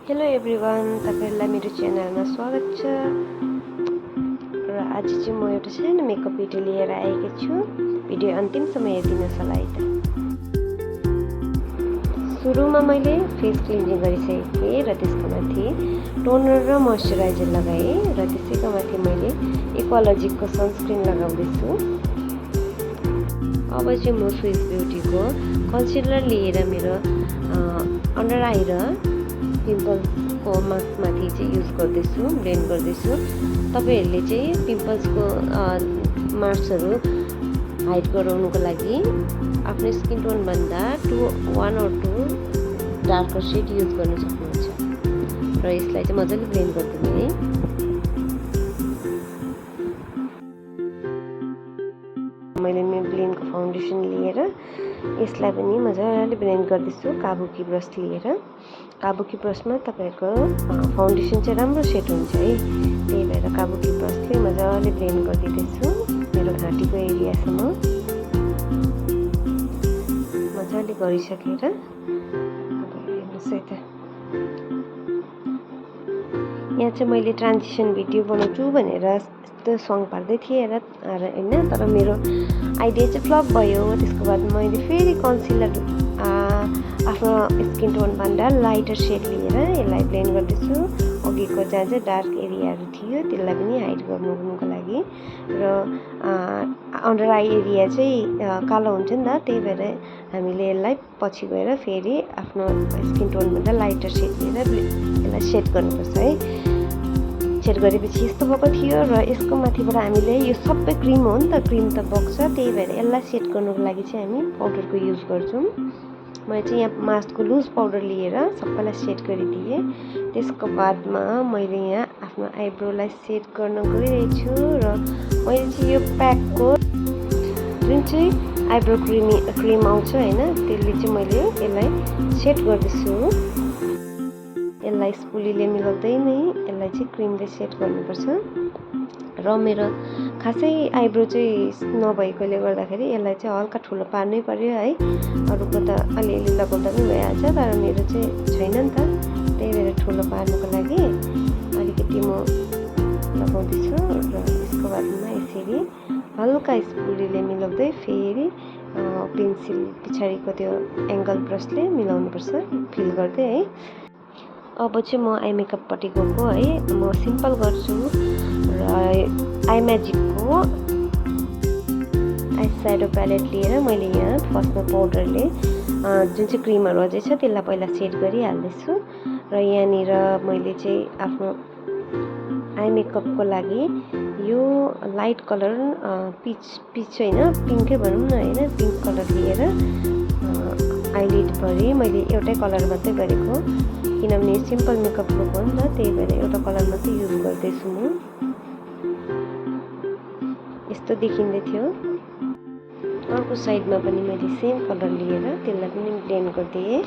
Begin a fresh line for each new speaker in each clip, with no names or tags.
Hello everyone, तपाईहरुलाई मेरो च्यानलमा स्वागत छ। र आज चाहिँ म एउटा सानो मेकअप भिडियो लिएर आएको छु। भिडियो अन्तिमसम्म हेरिदिनुहोस् होला है त। सुरुमा मैले फेस क्लिन्जिङ गरिसकेको थिएँ र त्यसको माथि टोनर र मोइस्चराइजर लगाएँ र त्यसैको माथि मैले इक्वालोजिकको सनस्क्रिन लगाउँदैछु। अब चाहिँ म स्विस ब्युटीको कन्सिलर लिएर मेरो अन्डर आई र पिम्पल्सको माथि चाहिँ युज गर्दैछु, ब्लेन्ड गर्दैछु। तपाईहरुले चाहिँ पिम्पल्सको मार्क्सहरु हाइड गराउनको लागि आफ्नो स्किन टोन भन्दा 1 or 2 डार्कर शेड युज गर्न सक्नुहुन्छ। र यसलाई चाहिँ मजाले ब्लेन्ड गर्दिनु है। मैले मेबेलिनको फाउन्डेसन लिएर यसलाई पनि मजाले ब्लेन्ड गर्दैछु काबुकी ब्रस लिएर। काबुकी ब्रसमा तपाईको फाउन्डेसन चाहिँ राम्रो सेट हुन्छ है। त्यही भएर काबुकी ब्रसले मजाले ब्लेन्ड गरिदिदैछु मेरो घाँटीको एरियासम्म। मजाले गरिसकेर अब हेर्नुस् है त। यहाँ चाहिँ मैले ट्रान्जिसन भिडियो बनाउँछु भनेर यस्तो सङ पार्दै थिएँ हैन, तर मेरो आइडिया चाहिँ फ्लप भयो। त्यसको बाद मैले फेरि कन्सिलर आफ्नो स्किन टोन भन्दा लाइटर शेड लिएर यसलाई ब्लेन्ड गर्दैछु। अघिको जहाँ चाहिँ डार्क एरियाहरू थियो त्यसलाई पनि हाइड गर्नुको लागि। र अन्डर आई एरिया चाहिँ कालो हुन्छ नि त, त्यही भएर हामीले यसलाई पछि गएर फेरि आफ्नो स्किन टोन भन्दा लाइटर शेड लिएर यसलाई सेट गर्नुपर्छ है। सेट गरेपछि यस्तो भएको थियो र यसको माथिबाट हामीले यो सबै क्रिम हो नि त, क्रिम त बग्छ। त्यही भएर यसलाई सेट गर्नुको लागि चाहिँ हामी पाउडरको युज गर्छौँ। मैले चाहिँ यहाँ मास्कको लुज पाउडर लिएर सबैलाई सेट गरिदिएँ। त्यसको बादमा मैले यहाँ आफ्नो आइब्रोलाई सेट गर्न गइरहेछु र मैले चाहिँ यो प्याकको जुन चाहिँ आइब्रो क्रिम आउँछ हैन, त्यसले चाहिँ मैले यसलाई सेट गर्दैछु। यसलाई स्पुलीले मिलाउँदै नै यसलाई चाहिँ क्रिमले सेट गर्नुपर्छ। र मेरो खासै आइब्रो चाहिँ नभएकोले गर्दाखेरि यसलाई चाहिँ हल्का ठुलो पार्नै पर्यो है। अरूको त अलिअलि लगाउँदा पनि भइहाल्छ, तर मेरो चाहिँ छैन नि त। त्यही भएर ठुलो पार्नुको लागि अलिकति म लगाउँदैछु। र यसको बादमा यसरी हल्का स्पुलीले मिलाउँदै फेरि पेन्सिल पछाडिको त्यो एङ्गल ब्रसले मिलाउनुपर्छ फिल गर्दै है। अब चाहिँ म आई मेकअपपट्टि गएको है। म सिम्पल गर्छु र आई म्याजिकको आई स्याडो प्यालेट लिएर मैले यहाँ फर्स्टमा पाउडरले जुन चाहिँ क्रिमहरू अझै छ त्यसलाई पहिला सेट गरिहाल्दैछु। र यहाँनिर मैले चाहिँ आफ्नो आई मेकअपको लागि यो लाइट कलर पिच होइन, पिङ्कै भनौँ न होइन, पिङ्क कलर लिएर आइलिडभरि मैले एउटै कलर मात्रै गरेको, किनभने सिम्पल मेकअप लुक हो नि त। त्यही भएर एउटा कलर मात्रै युज गर्दैछु म। यस्तो देखिँदै थियो। अर्को साइडमा पनि मैले सेम कलर लिएर त्यसलाई पनि ब्लेन्ड गरिदिएँ।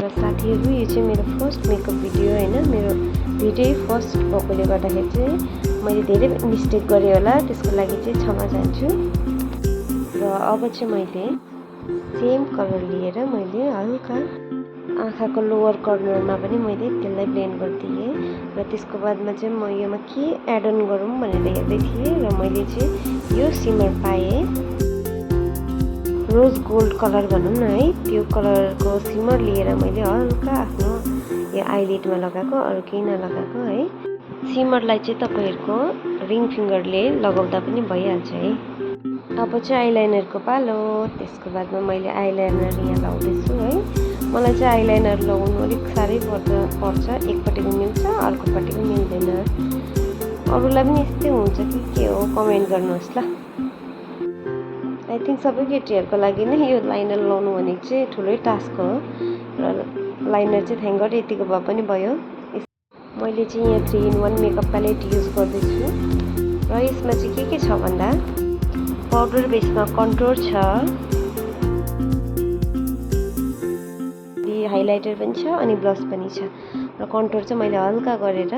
र साथीहरू, यो चाहिँ मेरो फर्स्ट मेकअप भिडियो होइन। मेरो भिडियो फर्स्ट भएकोले गर्दाखेरि चाहिँ मैले धेरै मिस्टेक गरेँ होला, त्यसको लागि चाहिँ क्षमा चाहन्छु। र अब चाहिँ मैले सेम कलर लिएर मैले हल्का आँखाको लोवर कर्नरमा पनि मैले त्यसलाई ब्लेन्ड गरिदिएँ। र त्यसको बादमा चाहिँ म योमा के एड अन गरौँ भनेर हेर्दै थिएँ र मैले चाहिँ यो सिमर पाएँ, रोज गोल्ड कलर भनौँ न है, त्यो कलरको सिमर लिएर मैले हल्का आफ्नो यो आइलिडमा लगाएको, अरू केही नलगाएको है। सिमरलाई चाहिँ तपाईँहरूको रिङ फिङ्गरले लगाउँदा पनि भइहाल्छ है। अब चाहिँ आइलाइनरको पालो। त्यसको बादमा मैले आइलाइनर यहाँ लगाउँदैछु है। मलाई चाहिँ आइलाइनर लगाउनु अलिक साह्रै पर्छ। एकपट्टिको मिल्छ, अर्कोपट्टिको मिल्दैन। अरूलाई पनि यस्तै हुन्छ कि के हो, कमेन्ट गर्नुहोस् ल। आई थिङ्क सबै केटीहरूको लागि नै यो लाइनर लगाउनु भनेको चाहिँ ठुलै टास्क हो। र लाइनर चाहिँ थ्याङ्क गड यतिको भए पनि भयो। मैले चाहिँ यहाँ 3-in-1 मेकअप प्यालेट युज गर्दैछु। र यसमा चाहिँ के छ भन्दा पाउडर बेसमा कन्टुर छ, हाइलाइटर पनि छ अनि ब्लस पनि छ। र कन्टुर चाहिँ मैले हल्का गरेर,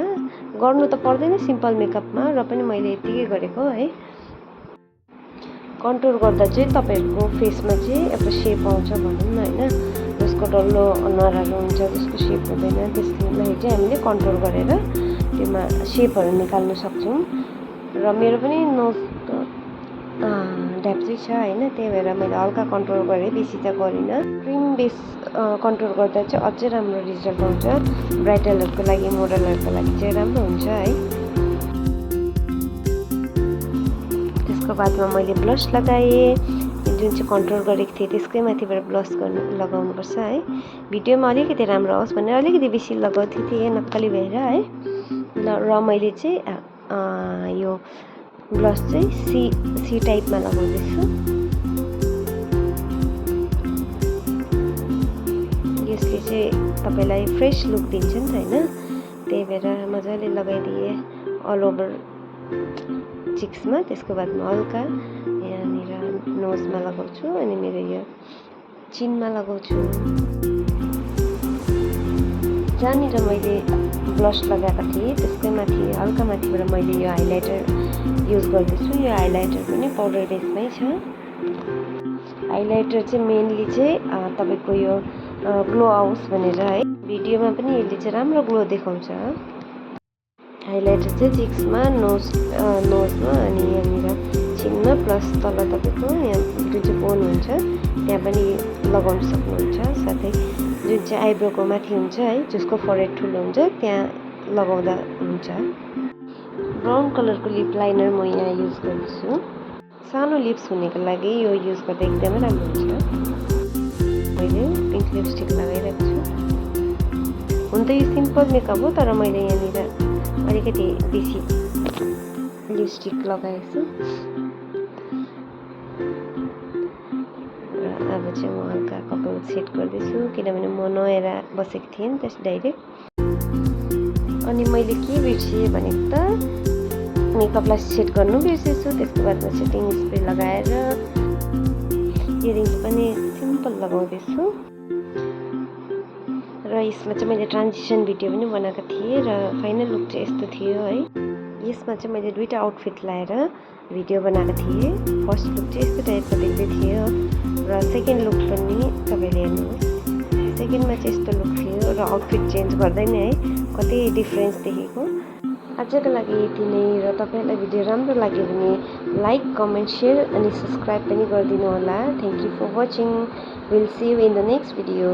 गर्नु त पर्दैन सिम्पल मेकअपमा, र पनि मैले यतिकै गरेको है। कन्टुर गर्दा चाहिँ तपाईहरुको फेसमा चाहिँ एउटा शेप आउँछ भनौँ न हैन, जसको अर्को डल्लो अनुहारहरू हुन्छ जसको सेप हुँदैन, त्यसलाई चाहिँ हामीले कन्ट्रोल गरेर त्यसमा सेपहरू निकाल्न सक्छौँ। र मेरो पनि नोजको ढ्याप्चै छ होइन, त्यही भएर मैले हल्का कन्ट्रोल गरेँ, बेसी त गरिनँ। क्रिम बेस कन्ट्रोल गर्दा चाहिँ अझै राम्रो रिजल्ट आउँछ। ब्राइडलहरूको लागि, मोडलहरूको लागि चाहिँ राम्रो हुन्छ है। त्यसको बादमा मैले ब्लस लगाएँ, जुन चाहिँ कन्ट्रोल गरेको थिएँ त्यसकै माथिबाट ब्लस लगाउनुपर्छ है। भिडियोमा अलिकति राम्रो आओस् भनेर अलिकति बेसी लगाउँदै थिएँ नक्कली भएर है। र मैले चाहिँ यो ब्लस चाहिँ सी टाइपमा लगाउँदैछु। यसले चाहिँ तपाईँलाई फ्रेस लुक दिन्छ नि त होइन, त्यही भएर मजाले लगाइदिएँ अल ओभर चिक्समा। त्यसको बादमा हल्का यहाँनिर नोजमा लगाउँछु अनि मेरो यो चिनमा लगाउँछु। जहाँनिर मैले ब्लस लगाएको थिएँ त्यसकै माथि हल्का माथिबाट मैले यो हाइलाइटर युज गर्दैछु। यो हाइलाइटर पनि पाउडर बेसमै छ। हाइलाइटर चाहिँ मेनली चाहिँ तपाईँको यो ग्लो आओस् भनेर है। भिडियोमा पनि यसले चाहिँ राम्रो ग्लो देखाउँछ। हाइलाइटर चाहिँ चिक्समा, नोजमा अनि यहाँनिर चिनमा प्लस तल तपाईँको यहाँ जुन चाहिँ बोन हुन्छ त्यहाँ पनि लगाउन सक्नुहुन्छ। साथै जुन चाहिँ आइब्रोको माथि हुन्छ है, जसको फोरहेड ठुलो हुन्छ त्यहाँ लगाउँदा हुन्छ। ब्राउन कलरको लिप लाइनर म यहाँ युज गर्दैछु। सानो लिप्स हुनेको लागि यो युज गर्दा एकदमै राम्रो हुन्छ। मैले पिङ्क लिपस्टिक लगाइरहेको छु। हुन त यो सिम्पल मेकअप हो, तर मैले यहाँनिर अलिकति बेसी लिपस्टिक लगाएको छु। र अब चाहिँ म हल्का कपाल सेट गर्दैछु, किनभने म नुहाएर बसेको थिएँ नि त्यस डाइरेक्ट। अनि मैले के बिर्सेँ भने त मेकअपलाई सेट गर्नु बिर्सेछु। त्यसको बादमा सेटिङ स्प्रे लगाएर इयरिङ्स पनि सिम्पल लगाउँदैछु। र यसमा चाहिँ मैले ट्रान्जिसन भिडियो पनि बनाएको थिएँ र फाइनल लुक चाहिँ यस्तो थियो है। यसमा चाहिँ मैले दुईवटा आउटफिट लाएर भिडियो बनाएको थिएँ। फर्स्ट लुक चाहिँ यस्तो टाइपको देख्दै थियो र सेकेन्ड लुक पनि तपाईँले हेर्नुहोस्, सेकेन्डमा चाहिँ यस्तो लुक थियो र आउटफिट चेन्ज गर्दै नै है कति डिफ्रेन्स देखेको। आजको लागि यति नै। र तपाईँहरूलाई भिडियो राम्रो लाग्यो भने लाइक, कमेन्ट, सेयर अनि सब्सक्राइब पनि गरिदिनु होला। Thank you for watching. Will see you in the next video.